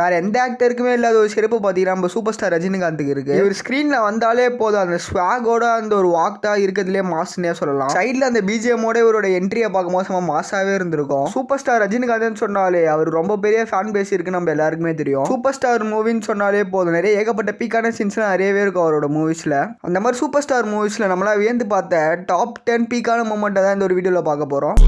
வேற எந்த ஆக்டருக்குமே இல்லாத ஒரு சிறப்பு பார்த்தீங்கன்னா நம்ம சூப்பர் ஸ்டார் ரஜினிகாந்துக்கு இருக்கு. இவர் ஸ்க்ரீனில் வந்தாலே போதும் அந்த ஸ்வாகோட அந்த ஒரு வாக் தான் இருக்கிறதுலே மாஸ்னே சொல்லலாம். சைடில் அந்த பிஜிஎம்மோட இவரோட என்ட்ரியை பார்க்கும்போது நம்ம மாசாவே இருந்திருக்கும். சூப்பர் ஸ்டார் ரஜினிகாந்த் சொன்னாலே அவர் ரொம்ப பெரிய ஃபேன் பேஸ் இருக்கு நம்ம எல்லாருக்குமே தெரியும். சூப்பர் ஸ்டார் மூவின்னு சொன்னாலே போதும் நிறைய ஏகப்பட்ட பீக்கான சீன்ஸ்லாம் நிறையவே இருக்கும் அவரோட மூவிஸில். அந்த மாதிரி சூப்பர் ஸ்டார் மூவிஸில் நம்மளா வியந்து பார்த்த டாப் 10 பீக்கான மூமெண்ட்டை தான் இந்த ஒரு வீடியோவில் பார்க்க போகிறோம்.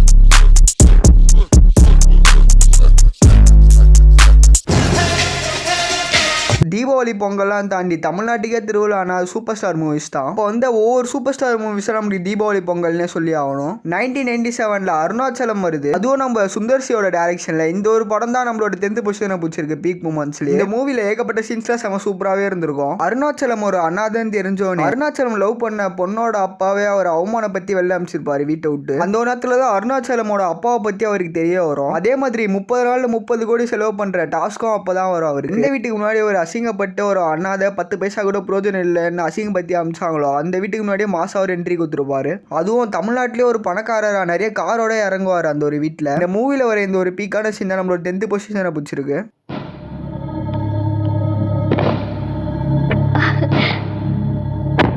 தீபாவளி பொங்கல்லாம் தாண்டி தமிழ்நாட்டுக்கே திருவிழானா சூப்பர் ஸ்டார் மூவிஸ் தான். இப்போ ஒவ்வொரு சூப்பர் ஸ்டார் மூவிஸும் நமக்கு தீபாவளி பொங்கல்னே சொல்லி ஆகணும். 1997 அருணாச்சலம் வருது. அதுவும் நம்ம சுந்தர்சியோட டைரக்ஷன்ல இந்த ஒரு படம் தான் நம்மளோட 10th பொசிஷனை பிடிச்சிருக்கு பீக் மூமெண்ட்ஸ்ல. இந்த மூவில ஏகப்பட்ட சீன்ஸ்லாம் செம சூப்பராகவே இருந்திருக்கும். அருணாச்சலம் ஒரு அண்ணாதன் தெரிஞ்சோன்னு அருணாச்சலம் லவ் பண்ண பொண்ணோட அப்பாவே அவர் அவமான பத்தி வெளில அமைச்சிருப்பாரு வீட்டை விட்டு. அந்த ஒரு நேரத்துல தான் அருணாச்சலமோட அப்பாவை பத்தி அவருக்கு தெரிய வரும். அதே மாதிரி 30 நாள் 30 கோடி செலவு பண்ற டாஸ்க்கும் அப்பதான் வரும் அவருக்கு. இந்த வீட்டுக்கு முன்னாடி ஒரு அசிங்கப்பட்டு ஒரு அண்ணாத 10 பைசா கூட பிரோஜனம் இல்லைன்னு அசிங்கப்பத்தி அமைச்சாங்களோ அந்த வீட்டுக்கு முன்னாடியே மாசம் ஒரு என்ட்ரி கொடுத்துருப்பாரு. அதுவும் தமிழ்நாட்டிலே ஒரு பணக்காரரா நிறைய காரோட இறங்குவார் அந்த ஒரு வீட்டில். இந்த மூவில வர இந்த ஒரு பீக்கான சீன் தான் நம்மளோட 10th பொசிஷனை பிடிச்சிருக்கு.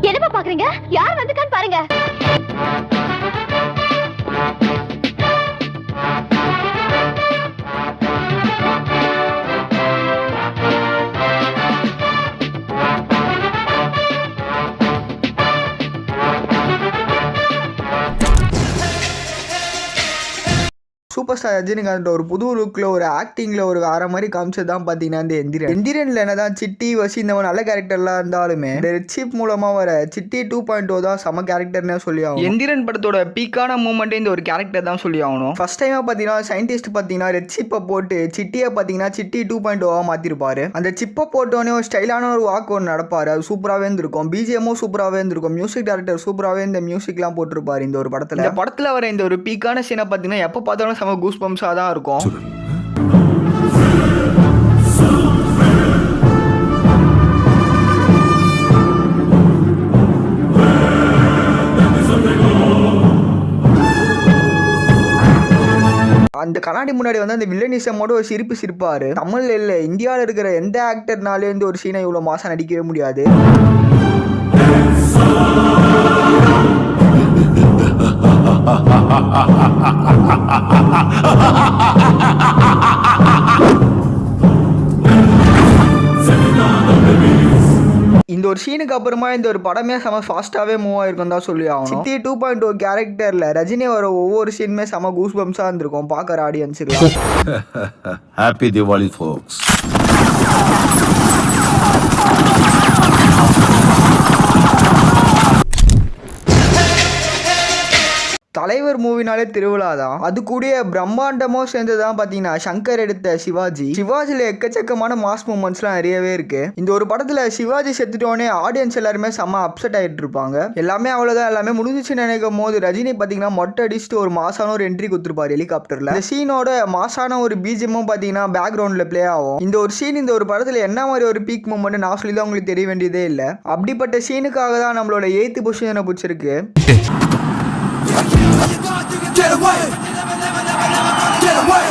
என்னப்பா பாக்குறீங்க? யார் வந்துட்டான்னு பாருங்க. சூப்பர் ஸ்டார் ரஜினிகாந்த் ஒரு புது லுக்கில் ஒரு ஆக்டிங்கில் ஒரு வேற மாதிரி காமிச்சது தான் பார்த்தீங்கன்னா இந்த எந்திரனில் என்னதான் சிட்டி வசிந்தவன் நல்ல கேரக்டர்லாம் இருந்தாலுமே இந்த ரெட் ஷிப் மூலமாக வர சிட்டி 2.0 தான் செம கேரக்டர்னே சொல்லி ஆகும். எந்திரன் படத்தோட பீக்கான மூமெண்ட்டே இந்த ஒரு கேரக்டர் தான் சொல்லி ஆகணும். ஃபர்ஸ்ட் டைமாக பார்த்தீங்கன்னா சயின்டிஸ்ட் பார்த்தீங்கன்னா ரெட் ஷிப்பை போட்டு சிட்டியை பார்த்தீங்கன்னா சிட்டி 2.0 மாற்றிருப்பாரு. அந்த சிப்பை போட்டோன்னே ஒரு ஸ்டைலான ஒரு வாக் ஒன்று நடப்பார். அது சூப்பராகவே இருந்திருக்கும். பிஜிஎம்மும் சூப்பராகவே இருந்திருக்கும். மியூசிக் டைரக்டர் சூப்பராகவே இந்த மியூசிக்லாம் போட்டிருப்பாரு இந்த ஒரு படத்தில். இந்த படத்தில் வர இந்த ஒரு பீக்கான சீனை பார்த்தீங்கன்னா எப்போ பார்த்தாலும் செம கூஸ் பம்ப்ஸாக தான் இருக்கும். அந்த கண்ணாடி முன்னாடி வந்து அந்த வில்லனிசமோட ஒரு சிரிப்பாரு. தமிழ்ல இல்லை இந்தியாவில் இருக்கிற எந்த ஆக்டர்னாலே இந்த ஒரு சீனை இவ்வளோ மாசம் நடிக்கவே முடியாது. இந்த ஒரு சீனுக்கு அப்புறமா இந்த ஒரு படமே செம ஃபாஸ்ட்டாகவே மூவ் ஆயிருக்கும் தான் சொல்லி ஆகணும். சிட்டி 2.0 கேரக்டரில் ரஜினி வர ஒவ்வொரு சீனுமே செம கூஸ் பம்ஸாக இருந்திருக்கும் பார்க்குற ஆடியன்ஸுக்கு. ஹாப்பி தீபாவளி ஃபோக்ஸ். தலைவர் மூவினாலே திருவிழா தான். அது கூடிய பிரம்மாண்டமும் சேர்ந்துதான் பார்த்தீங்கன்னா சங்கர் எடுத்த சிவாஜியில் எக்கச்சக்கமான மாஸ் மூமெண்ட்ஸ்லாம் நிறையவே இருக்கு. இந்த ஒரு படத்தில் சிவாஜி செத்துட்டோன்னே ஆடியன்ஸ் எல்லாருமே செம்ம அப்செட் ஆகிட்டு இருப்பாங்க. எல்லாமே அவ்வளோதான், எல்லாமே முடிஞ்சிச்சுன்னு நினைக்கும் போது ரஜினி பார்த்தீங்கன்னா மொட்டை அடிச்சுட்டு ஒரு மாசான ஒரு என்ட்ரி கொடுத்துருப்பாரு ஹெலிகாப்டரில். இந்த சீனோட மாசான ஒரு பிஜிஎம்மும் பார்த்தீங்கன்னா பேக்ரவுண்டில் பிளே ஆகும். இந்த ஒரு சீன் இந்த ஒரு படத்தில் என்ன மாதிரி ஒரு பீக் மூமெண்ட் நான் சொல்லி தான் உங்களுக்கு தெரிய வேண்டியதே இல்லை. அப்படிப்பட்ட சீனுக்காக தான் நம்மளோட 8th பொசிஷனை பிடிச்சிருக்கு. Get away! Get away!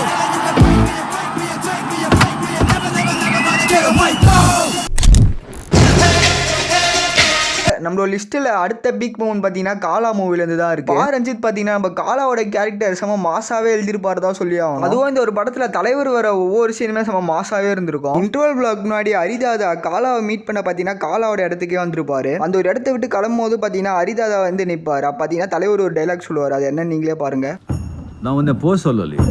Get away! நம்மளோட லிஸ்ட்டில் அடுத்த பிக் மூமெண்ட் பார்த்தீங்கன்னா காலா மூவிலேருந்து தான் இருக்கு. ரஞ்சித் பார்த்தீங்கன்னா நம்ம காலாவோட கேரக்டர் செம மாசாவே எழுதிருப்பாரு தான் சொல்லி ஆகும். அதுவும் இந்த ஒரு படத்தில் தலைவர் வர ஒவ்வொரு சீனுமே செம மாசாவே இருந்திருக்கும். இன்டர்வல் பிளாக் முன்னாடி ஹரிதாதா காலாவை மீட் பண்ண பார்த்தீங்கன்னா காலாவோட இடத்துக்கே வந்திருப்பாரு. அந்த ஒரு இடத்த விட்டு கிளம்பும் போது பார்த்தீங்கன்னா ஹரிதாதா வந்து நிற்பாரு. பார்த்தீங்கன்னா தலைவர் ஒரு டைலாக் சொல்லுவார். அது என்ன நீங்களே பாருங்க. நான் உன்னை போ சொல்லலையே,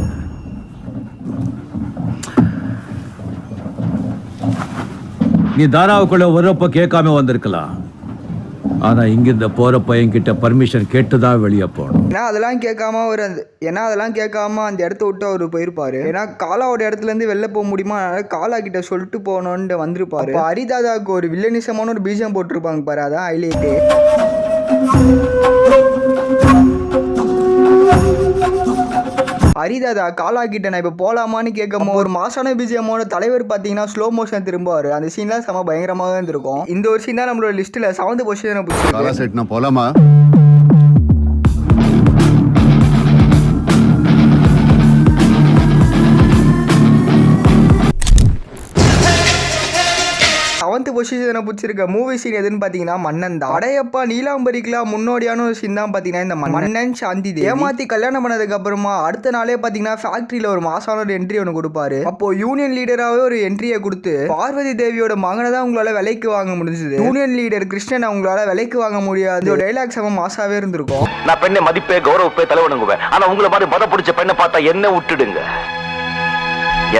நீ தாராவுக்குள்ள வரப்ப கேட்காம வந்திருக்கலாம். ஆனா இங்கிருந்த போற பையன் கிட்ட பர்மிஷன் கேட்டுதான் வெளியே போகணும். ஏன்னா அதெல்லாம் கேட்காம அந்த இடத்த விட்டு அவர் போயிருப்பாரு. ஏன்னா காலாவோட இடத்துல இருந்து வெளில போக முடியுமா, காலா கிட்ட சொல்லிட்டு போகணும்னு வந்திருப்பாரு. ஹரிதாதாவுக்கு ஒரு வில்லனிசமான ஒரு பீஜம் போட்டிருப்பாங்க பாரு, அதான் ஹைலைட்டு. ஹரிதாதா காலா கிட்ட நான் இப்போ போகலாமான்னு கேட்கும் ஒரு மாசான பிஜிஎம்மோட தலைவர் பார்த்தீங்கன்னா ஸ்லோ மோஷன் திரும்புவார். அந்த சீன்லாம் செம பயங்கரமாக இருந்திருக்கும். இந்த ஒரு சீன் தான் நம்மளோட லிஸ்ட்டில் 7th பொசிஷனை பிடிச்சிருக்கு. போலாமா? 7th பொசிஷனை பிடிச்சிருக்க மூவி சீன் எதுன்னு பாத்தீங்கன்னா மன்னன் தான். அடையப்பா நீலாம்பரிக்கெல்லாம் முன்னோடியான ஒரு சீன் தான் பாத்தீங்கன்னா இந்த மன்னன் சாந்தி தேவி ஏமாத்தி கல்யாணம் பண்ணதுக்கு அப்புறமா அடுத்த நாளே பாத்தீங்கன்னா ஃபேக்டரியில ஒரு மாசான ஒரு என்ட்ரி ஒன்று கொடுப்பாரு. அப்போ யூனியன் லீடராகவே ஒரு என்ட்ரியை கொடுத்து பார்வதி தேவியோட மகனை தான் உங்களால விலைக்கு வாங்க முடிஞ்சது. யூனியன் லீடர் கிருஷ்ணன் அவங்களால விலைக்கு வாங்க முடியாது. டைலாக் செம மாசாவே இருந்திருக்கும். நான் பெண்ணை மதிப்பே கௌரவப்பே தலைவனுங்குவேன். ஆனா உங்களை மாதிரி மத பிடிச்ச பெண்ணை பார்த்தா என்ன விட்டுடுங்க,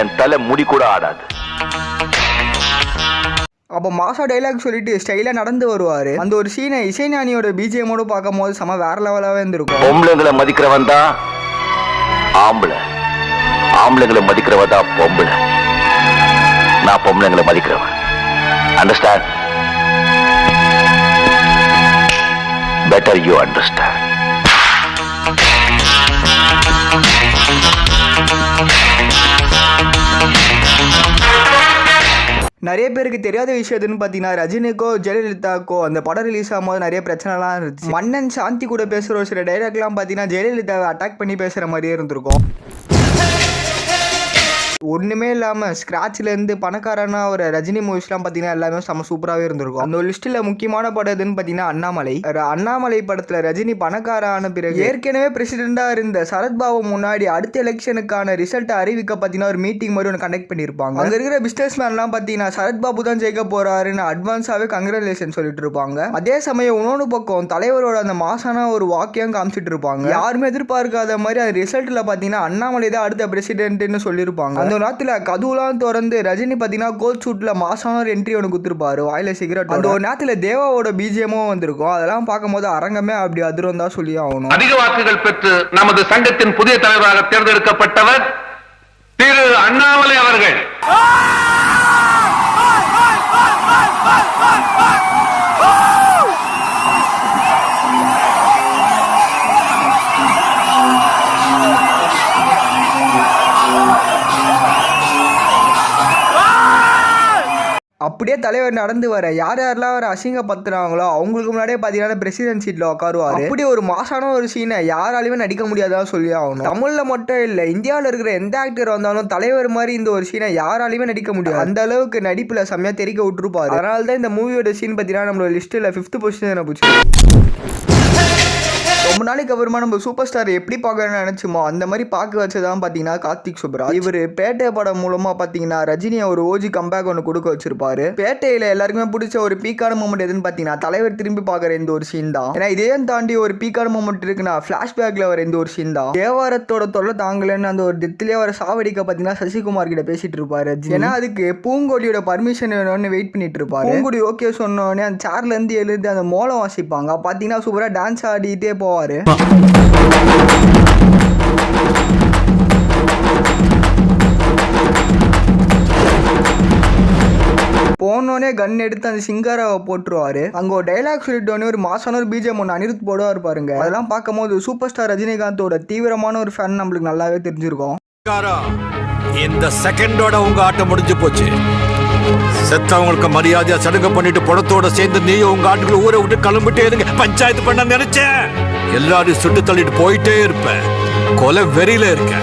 என் தலை முடி கூட ஆடாது. அப்போ மாசா டைலாக் சொல்லிட்டு ஸ்டைலா நடந்து வருவாரு. அந்த ஒரு சீனை இசைஞானியோட பிஜிஎமோட பார்க்கும் போது செம வேற லெவலாவே இருந்திருக்கும். பொம்பளைங்களை மதிக்கிறவன் தான் ஆம்பளை, ஆம்பளைங்களை மதிக்கிறவன் தான் பொம்பளை. நான் பொம்பளைங்களை மதிக்கிறவன். அண்டர்ஸ்டாண்ட்? Better you understand. நிறைய பேருக்கு தெரியாத விஷயம் எதுன்னு பார்த்தீங்கன்னா ரஜினிக்கோ ஜெயலலிதாக்கோ அந்த படம் ரிலீஸ் ஆகும்போது நிறைய பிரச்சனைலாம் இருந்துச்சு. மன்னன் சாந்தி கூட பேசுகிற ஒரு சில டைலாக்லாம் பார்த்தீங்கன்னா ஜெயலலிதாவை அட்டாக் பண்ணி பேசுகிற மாதிரியே இருந்திருக்கும். ஒன்றுமே இல்லாமல் ஸ்க்ராட்ச்லேருந்து பணக்காரனா ஒரு ரஜினி மூவிஸ்லாம் பார்த்தீங்கன்னா எல்லாமே செம்ம சூப்பராகவே இருந்திருக்கும். அந்த லிஸ்ட்டில் முக்கியமான படம் எதுன்னு பார்த்தீங்கன்னா அண்ணாமலை. அண்ணாமலை படத்தில் ரஜினி பணக்கார ஆன பிறகு ஏற்கனவே பிரசிடெண்டாக இருந்த சரத்பாபு முன்னாடி அடுத்த எலெக்ஷனுக்கான ரிசல்ட்டை அறிவிக்க பார்த்தீங்கன்னா ஒரு மீட்டிங் மாதிரி ஒன்று கண்டக்ட் பண்ணியிருப்பாங்க. அங்கே இருக்கிற பிஸ்னஸ் மேன்லாம் பார்த்தீங்கன்னா சரத்பாபு தான் ஜெயிக்க போறாருன்னு அட்வான்ஸாகவே கங்க்ராச்சுலேஷன் சொல்லிட்டு இருப்பாங்க. அதே சமயம் இன்னொன்று பக்கம் தலைவரோட அந்த மாசான ஒரு வாக்கியம் காமிச்சிட்டு இருப்பாங்க. யாருமே எதிர்பார்க்காத மாதிரி அந்த ரிசல்ட்டில் பார்த்தீங்கன்னா அண்ணாமலை தான் அடுத்த பிரசிடென்ட்னு சொல்லியிருப்பாங்க. அந்த நேரத்துல கதுலாம் திறந்து ரஜினி பாத்தீங்கன்னா கோட் சூட்ல மாசான என்ட்ரி ஒன்று கொடுத்துருப்பாரு, வாயில சிகரெட். அந்த ஒரு நேரத்துல தேவாவோட பிஜிஎமும் வந்திருக்கும். அதெல்லாம் பார்க்கும்போது அரங்கமே அப்படி அதிரும் தான் சொல்லி ஆகணும். அதிக வாக்குகள் பெற்று நமது சங்கத்தின் புதிய தலைவராக தேர்ந்தெடுக்கப்பட்டவர் திரு அண்ணாமலை அவர்கள். அப்படியே தலைவர் நடந்து வர யாரெல்லாம் வர அசிங்கப்படுத்துறாங்களோ அவங்களுக்கு முன்னாடியே பார்த்தீங்கன்னா பிரசிடென்ட் சீட்ல உட்காருவாரு. அப்படி ஒரு மாசான ஒரு சீனை யாராலையுமே நடிக்க முடியாதான் சொல்லி ஆகணும். தமிழ்ல மட்டும் இல்லை, இந்தியாவில் இருக்கிற எந்த ஆக்டர் வந்தாலும் தலைவர் மாதிரி இந்த ஒரு சீனை யாராலையுமே நடிக்க முடியாது. அந்த அளவுக்கு நடிப்புல செம்மையா தெரிக்க விட்டுருப்பாரு. அதனால தான் இந்த மூவியோட சீன் பார்த்தீங்கன்னா நம்மளோட லிஸ்ட்டில் 5th பொசிஷன் போச்சு. ரொம்ப நாளைக்கு அப்புறமா நம்ம சூப்பர் ஸ்டார் எப்படி பார்க்கணும்னு நினைச்சோமோ அந்த மாதிரி பார்க்க வச்சதான் பார்த்தீங்கன்னா கார்த்திக் சுப்ராஜ். இவர் பேட்டை படம் மூலமா பார்த்தீங்கன்னா ரஜினியை ஒரு ஓஜி கம்பேக் ஒன்று கொடுக்க வச்சிருப்பாரு. பேட்டையில எல்லாருக்குமே பிடிச்ச ஒரு பீக்கான மூமெண்ட் எதுன்னு பார்த்தீங்கன்னா தலைவர் திரும்பி பார்க்குற இந்த ஒரு சீன் தான். ஏன்னா இதையும் தாண்டி ஒரு பீக்கான மூமெண்ட் இருக்குன்னா ஃபிளாஷ்பேக்ல வர இந்த ஒரு சீன் தான். தேவாரத்தோட தொல்லை தாங்கலன்னு அந்த ஒரு டெத்லேயே வர சாவடிக்க பார்த்தீங்கன்னா சசிகுமார் கிட்ட பேசிட்டு இருப்பாரு. ஏன்னா அதுக்கு பூங்கொடியோட பர்மிஷன் வேணும்னு வெயிட் பண்ணிட்டு இருப்பாரு. பூங்கொடி ஓகே சொன்னோடனே அந்த சேர்ல இருந்து எழுதி அந்த மோளம் வாசிப்பாங்க. பார்த்தீங்கன்னா சூப்பரா டான்ஸ் ஆடிட்டே போவாரு. போனோடனே கன் எடுத்து அந்த சிங்காராவை போட்டுருவாரு. அங்க ஒரு டைலாக் சொல்லிட்டோன்னே ஒரு மாசான ஒரு பிஜிஎம் ஒன்று அனிருத் போடுவார் பாருங்க. அதெல்லாம் பார்க்கும்போது சூப்பர் ஸ்டார் ரஜினிகாந்தோட தீவிரமான ஒரு ஃபேன் நம்மளுக்கு நல்லாவே தெரிஞ்சிருக்கும். இந்த செகண்டோட உங்க ஆட்டம் முடிஞ்சு போச்சு. செத்தவங்களுக்கு மரியாதையா சடுங்க பண்ணிட்டு படத்தோட சேர்ந்து நீயும் உங்க ஆட்டுக்குள்ள ஊரை விட்டு கிளம்பிட்டே இருங்க. பஞ்சாயத்து பண்ண நினைச்சேன் எல்லாரும் சுட்டு தள்ளிட்டு போயிட்டே இருப்பேன். கொலை வெறியில இருக்க.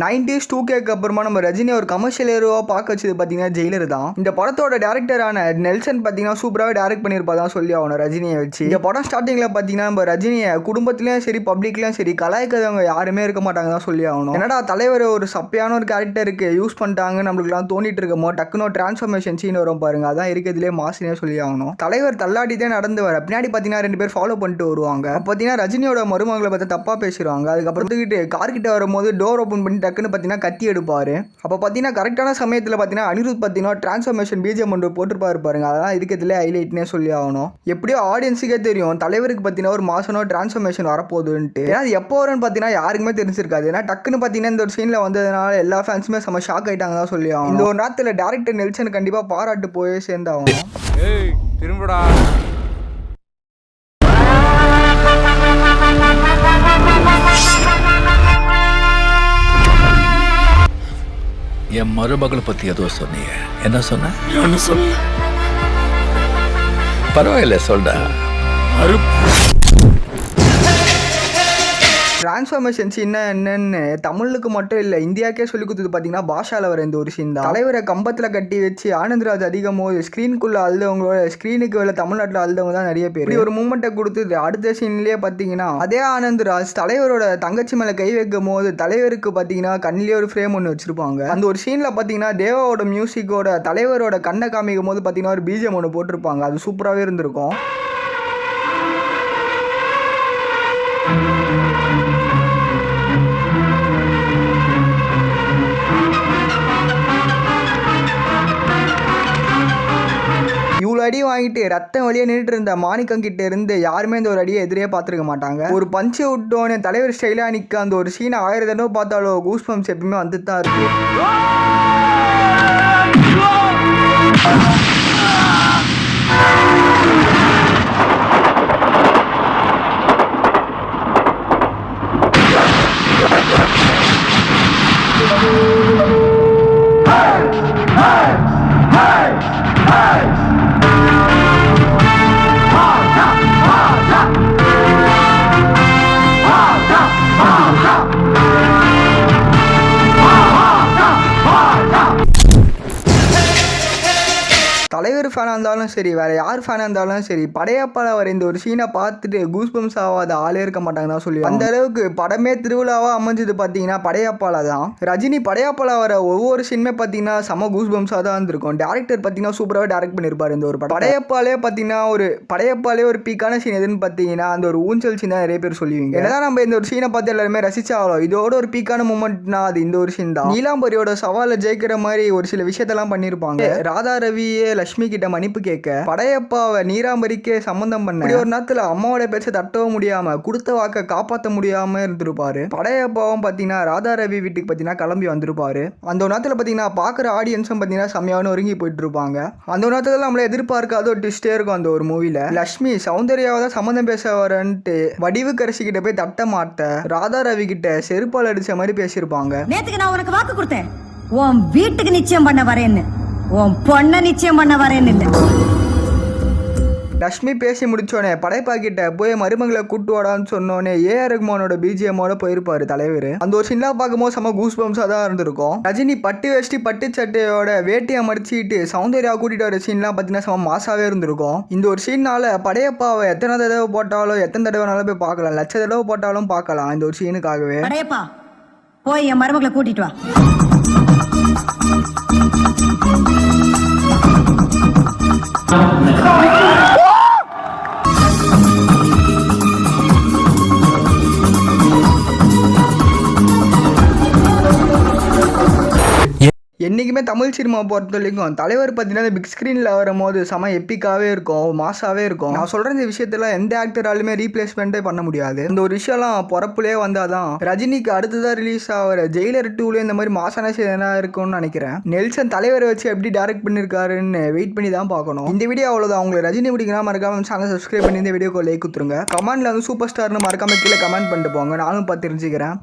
90s 2K அப்புறமா நம்ம ரஜினி ஒரு கமர்ஷியல் ஹீரோவா பார்க்க வச்சது பார்த்தீங்கன்னா ஜெயிலர் தான். இந்த படத்தோட டேரக்டரான நெல்சன் பார்த்தீங்கன்னா சூப்பராகவே டேரக்ட் பண்ணியிருப்பாதான் சொல்லி ஆகணும் ரஜினியை வச்சு. இந்த படம் ஸ்டார்டிங்கில் பார்த்தீங்கன்னா நம்ம ரஜினியை குடும்பத்துலேயும் சரி பப்ளிக்லையும் சரி கலாய்க்கிறவங்க யாருமே இருக்க மாட்டாங்க தான் சொல்லி ஆகணும். என்னடா தலைவர் ஒரு சப்பையான ஒரு கேரக்டருக்கு யூஸ் பண்ணிட்டாங்க நம்மளுக்குலாம் தோண்டிட்டு இருக்கமோ டக்குனு டிரான்ஸ்ஃபர்மேஷன் சீன் வரும் பாருங்க. அதான் இருக்கிறதுலே மாசினே சொல்லி ஆகணும். தலைவர் தள்ளாடிதான் நடந்து வர பின்னாடி பார்த்தீங்கன்னா 2 பேர் ஃபாலோ பண்ணிட்டு வருவாங்க. பார்த்தீங்கன்னா ரஜினியோட மருமகளை பார்த்து தப்பாக பேசுவாங்க. அதுக்கப்புறம் கார்கிட்ட வரும்போது டோர் ஓப்பன் பண்ணி டக்குன்னு பார்த்தீங்கன்னா கத்தி எடுப்பாரு. அப்போ பார்த்தீங்கன்னா கரெக்டான சமயத்தில் பார்த்தீங்கன்னா அனிருத் பார்த்தீங்கன்னா டிரான்ஸ்ஃபர்மேஷன் பிஜிஎம் ஒன்று போட்டுருப்பாரு பாருங்க. அதெல்லாம் இருக்கிறதுல ஹைலைட்னே சொல்லி ஆகணும். எப்படியோ ஆடியன்ஸுக்கே தெரியும் தலைவருக்கு பார்த்தீங்கன்னா ஒரு மாசனோ டிரான்ஸ்ஃபர்மேஷன் வரப்போகுதுன்ட்டு. ஏன்னா அது எப்போ வரும்னு பார்த்தீங்கன்னா யாருக்குமே தெரிஞ்சிருக்காது. ஏன்னா டக்குன்னு பார்த்தீங்கன்னா இந்த ஒரு சீனில் வந்ததுனால எல்லா ஃபேன்ஸுமே செம்ம ஷாக் ஆகிட்டாங்க தான் சொல்லி ஆகணும். இந்த ஒரு நேரத்தில் டேரக்டர் நெல்சன் கண்டிப்பாக பாராட்டு போய் சேர்ந்தாகணும். திரும்படா என் மருமகளை பத்தி ஏதோ சொன்னீங்க, என்ன சொன்ன? பரவாயில்ல சொல்ற. டிரான்ஸ்ஃபார்மேஷன் சீன்னா என்னன்னு தமிழுக்கு மட்டும் இல்லை இந்தியாக்கே சொல்லி கொடுத்தது பார்த்தீங்கன்னா பாஷாவில் வர இந்த ஒரு சீன் தான். தலைவரை கம்பத்தில் கட்டி வச்சு ஆனந்த்ராஜ் அதிகம் போது ஸ்க்ரீனுக்குள்ளே அழுதவங்களோட ஸ்க்ரீனுக்கு வேலை தமிழ்நாட்டில் அழுதவங்க தான் நிறைய பேர். இப்படி ஒரு மூமெண்ட்டை கொடுத்து அடுத்த சீன்லேயே பார்த்தீங்கன்னா அதே ஆனந்த்ராஜ் தலைவரோட தங்கச்சி மேலே கை வைக்கும் போது தலைவருக்கு பார்த்தீங்கன்னா கண்ணிலே ஒரு ஃப்ரேம் ஒன்று வச்சிருப்பாங்க. அந்த ஒரு சீனில் பார்த்தீங்கன்னா தேவாவோட மியூசிக்கோட தலைவரோட கண்ணை காமிக்கும் போது பார்த்தீங்கன்னா ஒரு பிஜிஎம் ஒன்று போட்டிருப்பாங்க. அது சூப்பராகவே இருந்திருக்கும். இவ்வளோ அடி வாங்கிட்டு ரத்தம் வழியே நின்றுட்டு இருந்த மாணிக்கம் கிட்ட இருந்து யாருமே இந்த ஒரு அடியை எதிரே பார்த்துருக்க மாட்டாங்க. ஒரு பஞ்சு விட்டோன்னு தலைவர் ஸ்டைலாக நிற்க அந்த ஒரு சீனை 1000 தடவை பார்த்தாலும் கூஸ் பம்ப்ஸ் எப்பயுமே வந்துட்டு தான் இருக்கு. தலைவர் ஃபேனாக இருந்தாலும் சரி வேறு யார் ஃபேனாக இருந்தாலும் சரி படையப்பால வர இந்த ஒரு சீனை பார்த்துட்டு கூஸ் பம்ப்ஸ் ஆகாத ஆளே இருக்க மாட்டாங்க தான் சொல்லி அந்த அளவுக்கு படமே திருவிழாவாக அமைஞ்சது பார்த்தீங்கன்னா படையப்பால தான். ரஜினி படையப்பால வர ஒவ்வொரு சீனுமே பார்த்தீங்கன்னா செம கூஸ் பம்ப்ஸாக தான் இருந்திருக்கும். டேரக்டர் பார்த்தீங்கன்னா சூப்பராகவே டேரக்ட் பண்ணியிருப்பார் இந்த ஒரு படம். படையப்பாலே ஒரு பீக்கான சீன் எதுன்னு பார்த்தீங்கன்னா அந்த ஒரு ஊஞ்சல் சீன் தான் நிறைய பேர் சொல்லுவீங்க. ஏன்னா நம்ம இந்த ஒரு சீனை பார்த்து எல்லாருமே ரசிச்சாலும் இதோட ஒரு பீக்கான மூமெண்ட்னா அது இந்த ஒரு சீன் தான். நீலாம்பரியோட சவாலை ஜெயிக்கிற மாதிரி ஒரு சில விஷயத்தெல்லாம் பண்ணியிருப்பாங்க. ராதா ரவியே லட்சுமி கிட்ட மன்னிப்பு கேட்க படையப்பாவை நீராம்பரிக்கே சம்பந்தம் பண்ண ஒரு நேரத்துல அம்மாவோட பேச்சை தட்டவும் முடியாம கொடுத்த வாக்க காப்பாற்ற முடியாம இருந்திருப்பாரு. படையப்பாவும் பாத்தீங்கன்னா ராதா ரவி வீட்டுக்கு பாத்தீங்கன்னா கிளம்பி வந்திருப்பாரு. அந்த ஒரு நேரத்துல பாத்தீங்கன்னா பாக்குற ஆடியன்ஸும் பாத்தீங்கன்னா செம்மையான ஒருங்கி போயிட்டு இருப்பாங்க. அந்த ஒரு நேரத்துல நம்மள எதிர்பார்க்காத ஒரு ட்விஸ்டே இருக்கும். அந்த ஒரு மூவில லட்சுமி சௌந்தர்யாவை தான் சம்மந்தம் பேச வரன்ட்டு வடிவுக்கரசி கிட்ட போய் தட்ட மாட்ட ராதா ரவி கிட்ட செருப்பால் அடிச்ச மாதிரி பேசியிருப்பாங்க. நேத்துக்கு நான் உனக்கு வாக்கு கொடுத்தேன், உன் வீட்டுக்கு நிச்சயம் பண்ண வரேன்னு, உன் பொண்ண நிச்சயம் பண்ண வரேன்னு இல்லை. லட்சுமி பேசி முடிச்சோடனே படைப்பா கிட்ட போய் மருமகளை கூட்டு வாடான்னு சொன்னோடனே ஏஆர் ரஹ்மானோட பிஜிஎம்மோட போயிருப்பாரு தலைவர். அந்த ஒரு சீன்ல பார்க்கும்போது செம கூஸ் பம்ப்ஸாக தான் இருந்திருக்கும். ரஜினி பட்டு வேஷ்டி பட்டு சட்டையோட வேட்டியை மடிச்சிட்டு சௌந்தர்யா கூட்டிட்டு வர சீன்லாம் பார்த்தீங்கன்னா செம மாசாவே இருந்திருக்கும். இந்த ஒரு சீன்னால படையப்பாவை எத்தனை தடவை போட்டாலும் எத்தனை தடவைனாலும் போய் பார்க்கலாம், லட்ச தடவை போட்டாலும் பார்க்கலாம். இந்த ஒரு சீனுக்காகவே படையப்பா போய் என் மருமகளை கூட்டிட்டு வா. என்றைக்குமே தமிழ் சினிமா பொறுத்த வரைக்கும் தலைவர் பார்த்தீங்கன்னா பிக் ஸ்க்ரீனில் வரும்போது செம எப்பிக்காகவே இருக்கும், மாசாவே இருக்கும். நான் சொல்கிற இந்த விஷயத்தெல்லாம் எந்த ஆக்டராலுமே ரீப்ளேஸ்மெண்ட்டே பண்ண முடியாது. இந்த ஒரு விஷயம்லாம் பொறப்புலேயே வந்தால் தான் ரஜினிக்கு அடுத்ததாக ரிலீஸ் ஆகிற ஜெயிலர் 2 இந்த மாதிரி மாசான சீனா இருக்கும்னு நினைக்கிறேன். நெல்சன் தலைவரை வச்சு எப்படி டேரக்ட் பண்ணியிருக்காருன்னு வெயிட் பண்ணி தான் பார்க்கணும். இந்த வீடியோ அவ்வளோதான். உங்களுக்கு ரஜினி பிடிக்கிறா மறக்காம சேனல் சப்ஸ்கிரைப் பண்ணி இந்த வீடியோக்கு லைக் கொடுத்துருங்க. கமெண்ட்ல வந்து சூப்பர் ஸ்டார்னு மறக்காம கீழே கமெண்ட் பண்ணிட்டு போங்க, நானும் பார்த்து தெரிஞ்சுக்கிறேன்.